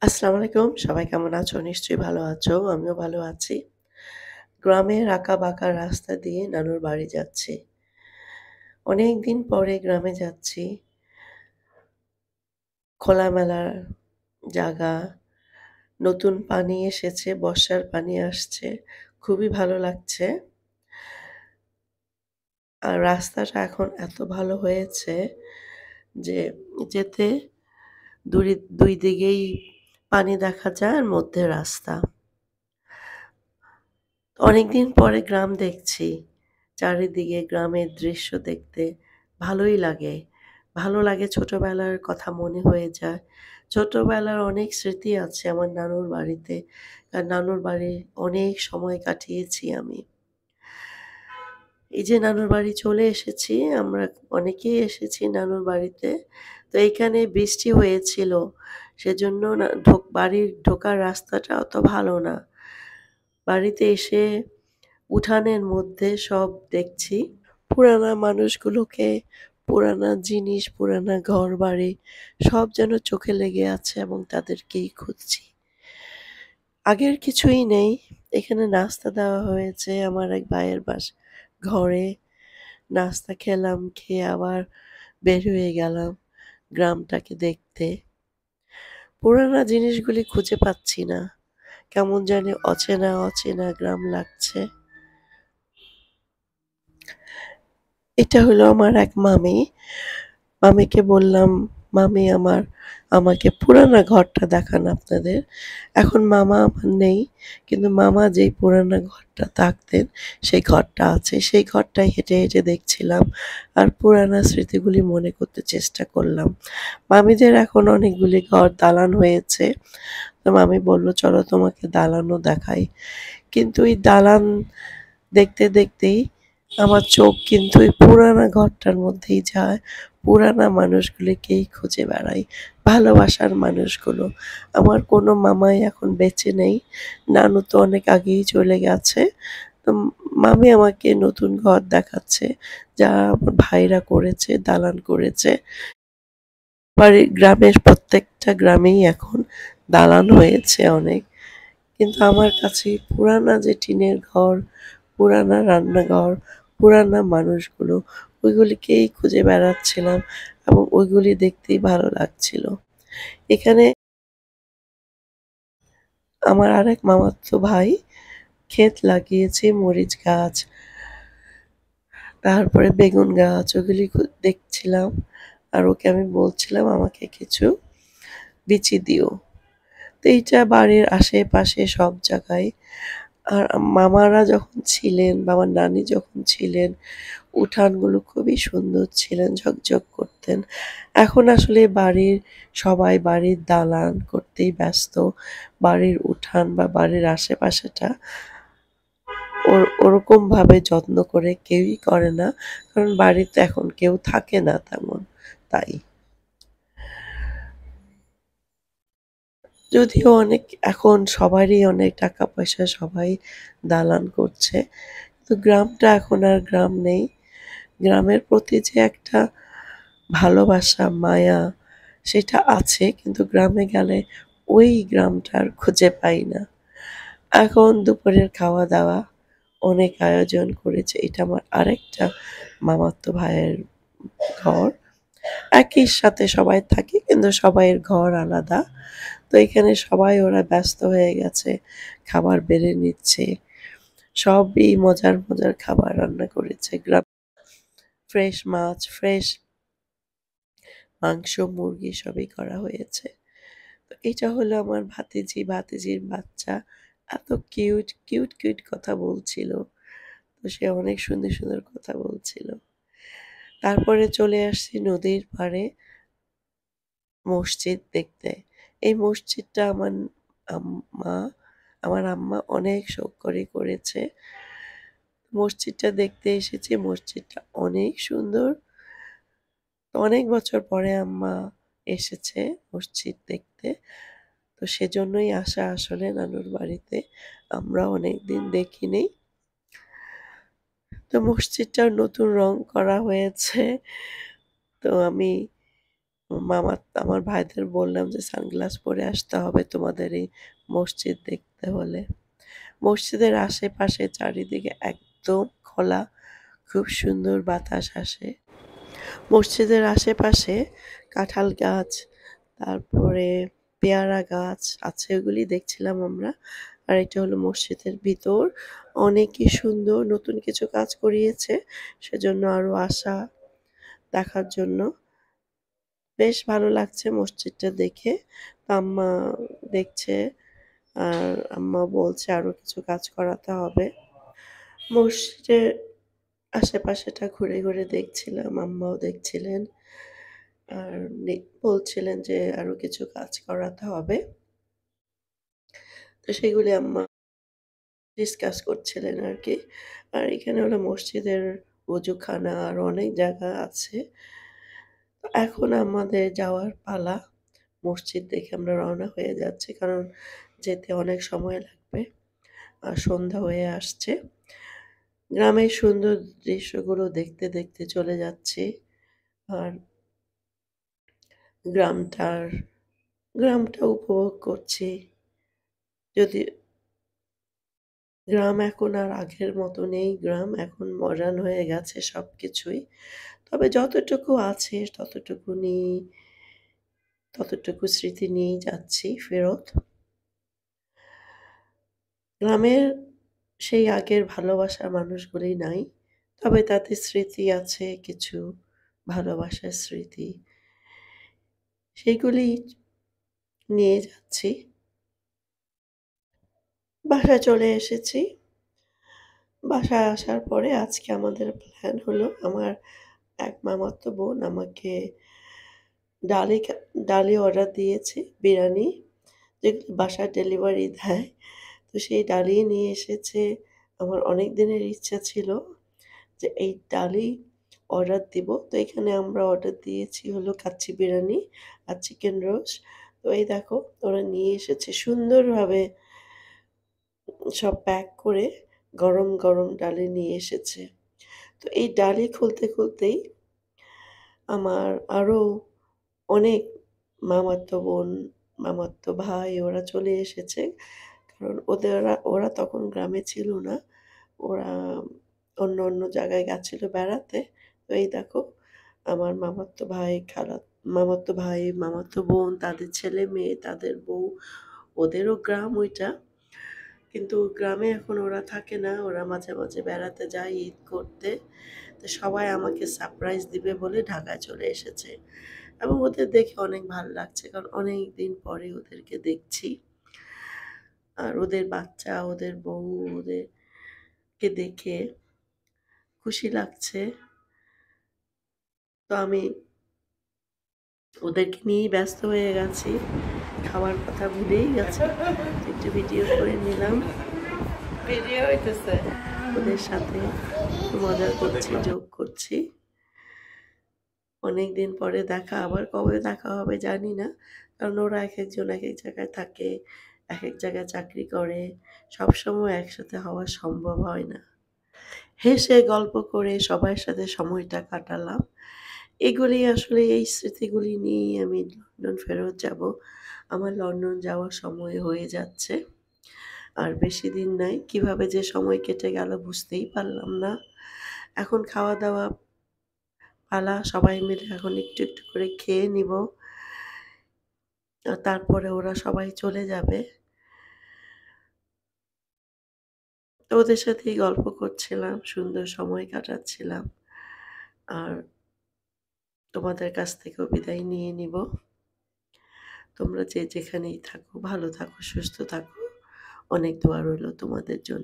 আসসালামু আলাইকুম। সবাই কেমন আছো? নিশ্চয়ই ভালো আছো। আমিও ভালো আছি। গ্রামের আঁকা-বাঁকা রাস্তা দিয়ে নানুর বাড়ি যাচ্ছি। অনেকদিন পরে গ্রামে যাচ্ছি। খোলামেলা জায়গা, নতুন পানি এসেছে, বর্ষার পানি আসছে। খুবই ভালো লাগছে। আর রাস্তাটা এখন এত ভালো হয়েছে যে যেতে ২ দিকেই পানি দেখা যায় আর মধ্যে রাস্তা। অনেকদিন পরে গ্রাম দেখছি। চারিদিকে গ্রামের দৃশ্য দেখতে ভালোই লাগে। ভালো লাগে ছোটবেলার কথা মনে হয়ে যায়। ছোটবেলার অনেক স্মৃতি আছে আমার নানুর বাড়িতে। আর নানুর বাড়ি অনেক সময় কাটিয়েছি আমি। এই যে নানুর বাড়ি চলে এসেছি, আমরা অনেকেই এসেছি নানুর বাড়িতে। তো এইখানে বৃষ্টি হয়েছিল। সেজন্য না বাড়ির ঢোকার রাস্তাটা অত ভালো না। বাড়িতে এসে উঠানের মধ্যে সব দেখছি। পুরানা মানুষগুলোকে, পুরানা জিনিস, পুরানা ঘরবাড়ি সব যেন চোখে লেগে আছে এবং তাদেরকেই খুঁজছি। আগের কিছুই নেই। এখানে নাস্তা দেওয়া হয়েছে আমার এক ভাইয়ের ঘরে। নাস্তা খেলাম, খেয়ে আবার বের হয়ে গেলাম গ্রামটাকে দেখতে। পুরানা জিনিসগুলি খুঁজে পাচ্ছি না। কেমন জানি অচেনা, অচেনা গ্রাম লাগছে। এটা হলো আমার এক মামি। মামিকে বললাম, "মামি আমাকে পুরানা ঘরটা দেখান আপনাদের।" এখন মামা আমার নেই। কিন্তু মামা যেই পুরানা ঘরটা থাকতেন, সেই ঘরটা আছে। সেই ঘরটায় হেঁটে, হেঁটে দেখছিলাম। আর পুরানা স্মৃতিগুলি মনে করতে চেষ্টা করলাম। মামিদের এখন অনেকগুলি ঘর দালান হয়েছে। তো মামি বলল, "চলো তোমাকে দালানও দেখাই।" কিন্তু ওই দালান দেখতে, দেখতেই আমার চোখ কিন্তু ওই পুরানা ঘরটার মধ্যেই যায়। পুরানা মানুষগুলিকেই খুঁজে বেড়াই। ভালোবাসার মানুষগুলো। আমার কোনো মামাই এখন বেঁচে নেই। নানু তো অনেক আগেই চলে গেছে। তো মামি আমাকে নতুন ঘর দেখাচ্ছে। যা আমার ভাইরা করেছে, দালান করেছে। গ্রামের প্রত্যেকটা গ্রামেই এখন দালান হয়েছে অনেক। কিন্তু আমার কাছে পুরানা যে টিনের ঘর, পুরানা রান্নাঘর, পুরানা মানুষগুলো ওইগুলিকেই খুঁজে বেড়াচ্ছিলাম এবং ওইগুলি দেখতেই ভালো লাগছিল। এখানে আমার আরেক মামাতো ভাই ক্ষেত লাগিয়েছে মরিচ গাছ, তারপরে বেগুন গাছ ওগুলি দেখছিলাম। আর ওকে আমি বলছিলাম আমাকে কিছু বিচি দিও। তো এইটা বাড়ির আশেপাশে সব জায়গায়। আর মামারা যখন ছিলেন বা আমার নানি যখন ছিলেন, উঠানগুলো খুবই সুন্দর ছিলেন, ঝকঝক করতেন। এখন আসলে সবাই বাড়ির দালান করতেই ব্যস্ত। বাড়ির উঠান বা বাড়ির আশেপাশেটা ওরকমভাবে যত্ন করে কেউই করে না। কারণ বাড়িতে এখন কেউ থাকে না তেমন, তাই। যদিও এখন সবারই অনেক টাকা-পয়সা, সবাই দালান করছে। তো গ্রামটা এখন আর গ্রাম নেই। গ্রামের প্রতি যে একটা ভালোবাসা, মায়া সেটা আছে কিন্তু গ্রামে গেলে ওই গ্রামটা আর খুঁজে পাই না। এখন দুপুরের খাওয়া-দাওয়া অনেক আয়োজন করেছে। এটা আমার আরেকটা মামাতো ভাইয়ের ঘর। একই সাথে সবাই থাকি কিন্তু সবাইয়ের ঘর আলাদা। তো এখানে সবাই ওরা ব্যস্ত হয়ে গেছে। খাবার বেড়ে নিচ্ছে। সবই মজার, মজার খাবার রান্না করেছে। ফ্রেশ মাছ, ফ্রেশ মাংস, মুরগি সবই করা হয়েছে। তো এটা হলো আমার ভাতিজি, ভাতিজির বাচ্চা। এত কিউট, কিউট, কিউট কথা বলছিল। তো সে অনেক সুন্দর, সুন্দর কথা বলছিল। তারপরে চলে আসছি নদীর পাড়ে মসজিদ দেখতে। এই মসজিদটা আম্মা আমার আম্মা অনেক শখ করে করেছে। মসজিদটা দেখতে এসেছি। মসজিদটা অনেক সুন্দর। অনেক বছর পরে আম্মা এসেছে মসজিদ দেখতে। তো সেজন্যই আসা আসলে নানুর বাড়িতে। আমরা অনেকদিন দেখিনি। তো মসজিদটার নতুন রং করা হয়েছে। তো আমি আমার ভাইদের বললাম যে সানগ্লাস পরে আসতে হবে তোমাদের এই মসজিদ দেখতে হলে। মসজিদের আশেপাশে চারিদিকে একদম খোলা, খুব সুন্দর বাতাস আসে। মসজিদের আশেপাশে কাঁঠাল গাছ, তারপরে পেয়ারা গাছ আছে, ওগুলি দেখছিলাম আমরা। আর এটা হলো মসজিদের ভিতর, অনেকই সুন্দর, নতুন কিছু কাজ করিয়েছে, সেজন্য আরো আসা দেখার জন্য। বেশ ভালো লাগছে মসজিদটা দেখে। আম্মা দেখছে আর আম্মা বলছে আরো কিছু কাজ করাতে হবে। মসজিদের আশেপাশেটা ঘুরে ঘুরে দেখছিলাম, আম্মাও দেখছিলেন আর বলছিলেন যে আরো কিছু কাজ করাতে হবে। তো সেগুলি আম্মা ডিসকাস করছিলেন আর কি। আর এখানে হলো মসজিদের ওযুখানা, আর অনেক জায়গা আছে। তো এখন আমাদের যাওয়ার পালা। মসজিদ দেখে আমরা রওনা হয়ে যাচ্ছি, কারণ যেতে অনেক সময় লাগবে আর সন্ধ্যা হয়ে আসছে। গ্রামের সুন্দর দৃশ্যগুলো দেখতে দেখতে চলে যাচ্ছি। আর গ্রামটার গ্রামটা উপভোগ করছি। যদি গ্রাম এখন আর আগের মতো নেই, গ্রাম এখন মডার্ন হয়ে গেছে সবকিছুই। তবে যতটুকু আছে ততটুকু স্মৃতি নিয়েই যাচ্ছি ফেরত। গ্রামের সেই আগের ভালোবাসার মানুষগুলি নাই, তবে তাতে স্মৃতি আছে কিছু, ভালোবাসার স্মৃতি, সেগুলি নিয়ে যাচ্ছি। বাসায় চলে এসেছি। বাসায় আসার পরে আজকে আমাদের প্ল্যান হলো, আমার এক মামাতো বোন আমাকে ডালি অর্ডার দিয়েছে, বিরিয়ানি, যেগুলো বাসায় ডেলিভারি দেয়। তো সেই ডালি নিয়ে এসেছে। আমার অনেক দিনের ইচ্ছা ছিল যে এই ডালি অর্ডার দিব। তো এখানে আমরা অর্ডার দিয়েছি হলো কাচ্চি বিরিয়ানি আর চিকেন রোস্ট। তো এই দেখো ওরা নিয়ে এসেছে সুন্দরভাবে, সব প্যাক করে গরম গরম ডালি নিয়ে এসেছে। তো এই ডালি খুলতে খুলতেই আমার আরো অনেক মামাতো বোন, মামাতো ভাই ওরা চলে এসেছে। কারণ ওরা তখন গ্রামে ছিল না। ওরা অন্য অন্য জায়গায় গেছিল বেড়াতে। তো এই দেখো আমার মামাতো ভাই, মামাতো বোন, তাদের ছেলে মেয়ে, তাদের বউ, ওদেরও গ্রাম ওইটা। কিন্তু গ্রামে এখন ওরা থাকে না, ওরা মাঝে মাঝে বেড়াতে যায় ঈদ করতে। তো সবাই আমাকে সারপ্রাইজ দিবে বলে ঢাকায় চলে এসেছে। এবং ওদের দেখে অনেক ভালো লাগছে, কারণ অনেক দিন পরে ওদেরকে দেখছি। আর ওদের বাচ্চা, ওদের বউ, ওদেরকে দেখে খুশি লাগছে। তো আমি ওদেরকে নিয়েই ব্যস্ত হয়ে গেছি, খাওয়ার কথা ভুলেই গেছি। একটু ভিডিও করে নিলাম, ভিডিও হইতেছে, ওদের সাথে মজা করছি, যোগ করছি। অনেকদিন পরে দেখা, আবার কবে দেখা হবে জানি না, কারণ ওরা এক একজন এক এক জায়গায় থাকে, এক এক জায়গায় চাকরি করে, সবসময় একসাথে হওয়া সম্ভব হয় না। হেসে গল্প করে সবার সাথে সময়টা কাটালাম। এগুলি আসলে, এই স্মৃতিগুলি নিয়েই আমি লন্ডন ফেরত যাব। আমার লন্ডন যাওয়ার সময় হয়ে যাচ্ছে, আর বেশি দিন নাই। কিভাবে যে সময় কেটে গেল বুঝতেই পারলাম না। এখন খাওয়া দাওয়া পালা, সবাই মিলে এখন একটু একটু করে খেয়ে নিব। তারপরে ওরা সবাই চলে যাবে। তো ওদের সাথেই গল্প করছিলাম, সুন্দর সময় কাটাচ্ছিলাম। আর তোমাদের কাছ থেকেও বিদায় নিয়ে নিব। তোমরা যে যেখানেই থাকো ভালো থাকো, সুস্থ থাকো। অনেক দোয়া রইল তোমাদের জন্য।